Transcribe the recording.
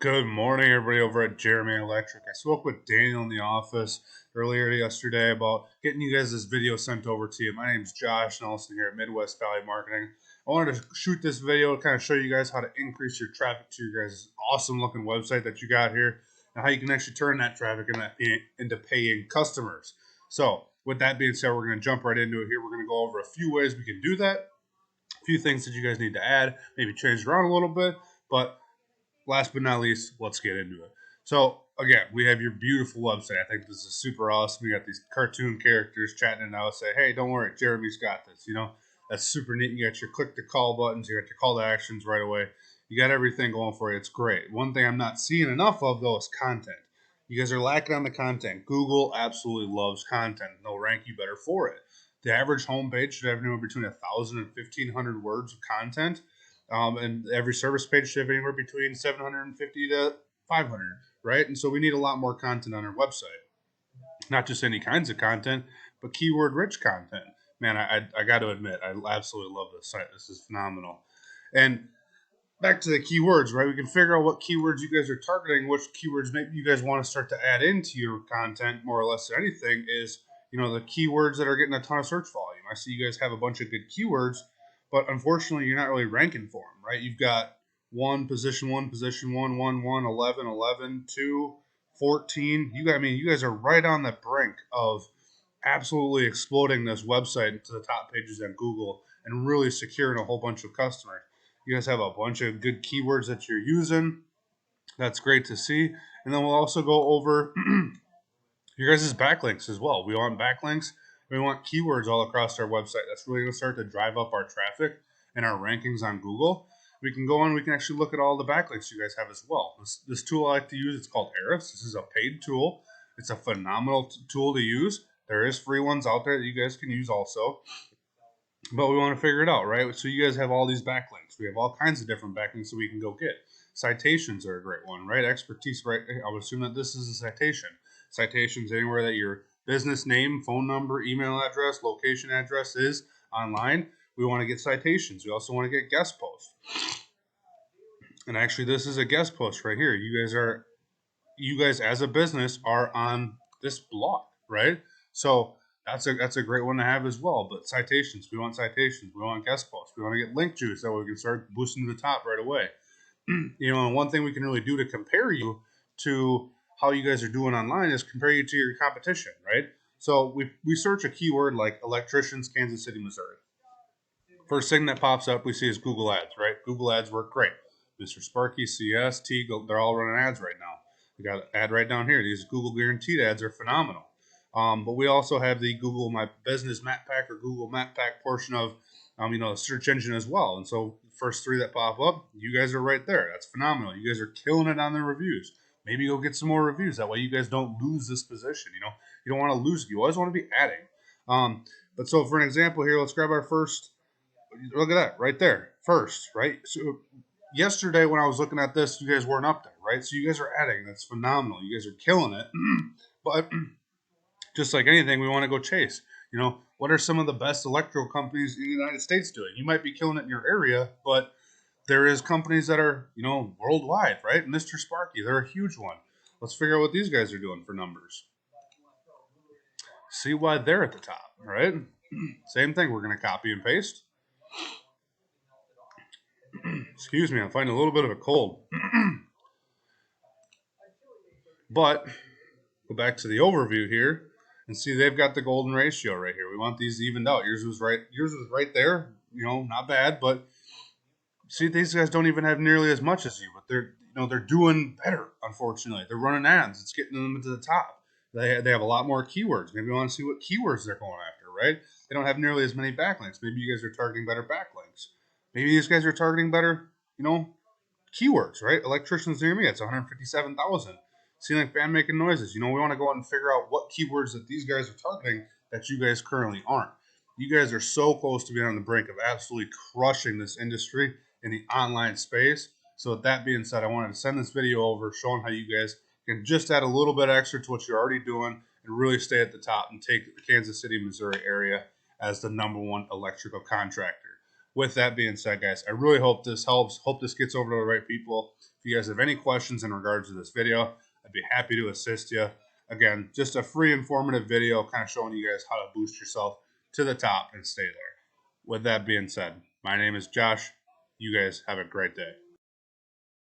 Good morning, everybody over at Jeremey Electric. I spoke with Daniel in the office earlier yesterday about getting you guys this video sent over to you. My name's Josh Nelson here at Midwest Valley Marketing. I wanted to shoot this video to kind of show you guys how to increase your traffic to your guys' awesome looking website that you got here and how you can actually turn that traffic into paying customers. So with that being said, we're going to jump right into it here. We're going to go over a few ways we can do that, a few things that you guys need to add, maybe change it around a little bit, but last but not least, let's get into it. So again, we have your beautiful website. I think this is super awesome. We got these cartoon characters chatting it out, say, hey, don't worry, Jeremy's got this. That's super neat. You got your click to call buttons, you got your call to actions right away. You got everything going for you. It's great. One thing I'm not seeing enough of though is content. You guys are lacking on the content. Google absolutely loves content. They'll rank you better for it. The average homepage should have anywhere between 1,000 and 1,500 words of content. And every service page should have anywhere between 750 to 500, right? And so we need a lot more content on our website. Not just any kinds of content, but keyword-rich content. Man, I got to admit, I absolutely love this site. This is phenomenal. And back to the keywords, right? We can figure out what keywords you guys are targeting, which keywords maybe you guys want to start to add into your content more or less than anything is, the keywords that are getting a ton of search volume. I see you guys have a bunch of good keywords, but unfortunately, you're not really ranking for them, right? You've got position 1, 1, 1, 11, 11, 2, 14. You guys are right on the brink of absolutely exploding this website to the top pages on Google and really securing a whole bunch of customers. You guys have a bunch of good keywords that you're using. That's great to see. And then we'll also go over your guys' backlinks as well. We want backlinks. We want keywords all across our website. That's really going to start to drive up our traffic and our rankings on Google. We can go on. We can actually look at all the backlinks you guys have as well. This tool I like to use, it's called Ahrefs. This is a paid tool. It's a phenomenal tool to use. There is free ones out there that you guys can use also. But we want to figure it out, right? So you guys have all these backlinks. We have all kinds of different backlinks that we can go get. Citations are a great one, right? Expertise, right? I would assume that this is a citation. Citations anywhere that your business name, phone number, email address, location address is online. We want to get citations. We also want to get guest posts. And actually, this is a guest post right here. You guys as a business are on this blog, right? So that's a great one to have as well. But citations, we want citations. We want guest posts. We want to get link juice that way we can start boosting to the top right away. And one thing we can really do to compare you to how you guys are doing online is compare you to your competition, right? So we search a keyword like electricians, Kansas City, Missouri. First thing that pops up we see is Google Ads, right? Google Ads work great. Mr. Sparky, CS, T, they're all running ads right now. We got an ad right down here. These Google guaranteed ads are phenomenal. But we also have the Google My Business Map Pack or Google Map Pack portion of the search engine as well. And so first three that pop up, you guys are right there. That's phenomenal. You guys are killing it on the reviews. Maybe go get some more reviews. That way you guys don't lose this position. You don't want to lose it. You always want to be adding. But so for an example here, let's grab our first. Look at that right there. First, right? So yesterday when I was looking at this, you guys weren't up there, right? So you guys are adding. That's phenomenal. You guys are killing it. But just like anything, we want to go chase. What are some of the best electrical companies in the United States doing? You might be killing it in your area, but there is companies that are, worldwide, right? Mr. Sparky, they're a huge one. Let's figure out what these guys are doing for numbers. See why they're at the top, right? Same thing. We're going to copy and paste. Excuse me, I'm finding a little bit of a cold. But go back to the overview here and see they've got the golden ratio right here. We want these evened out. Yours was right there. Not bad, but see, these guys don't even have nearly as much as you, but they're doing better. Unfortunately, they're running ads. It's getting them to the top. They have a lot more keywords. Maybe we want to see what keywords they're going after, right? They don't have nearly as many backlinks. Maybe you guys are targeting better backlinks. Maybe these guys are targeting better, keywords, right? Electricians near me, it's 157,000. Ceiling fan making noises. We want to go out and figure out what keywords that these guys are targeting that you guys currently aren't. You guys are so close to being on the brink of absolutely crushing this industry in the online space. So with that being said, I wanted to send this video over showing how you guys can just add a little bit extra to what you're already doing and really stay at the top and take the Kansas City, Missouri area as the #1 electrical contractor. With that being said, guys, I really hope this helps. Hope this gets over to the right people. If you guys have any questions in regards to this video, I'd be happy to assist you. Again, just a free informative video kind of showing you guys how to boost yourself to the top and stay there. With that being said, my name is Josh. You guys have a great day.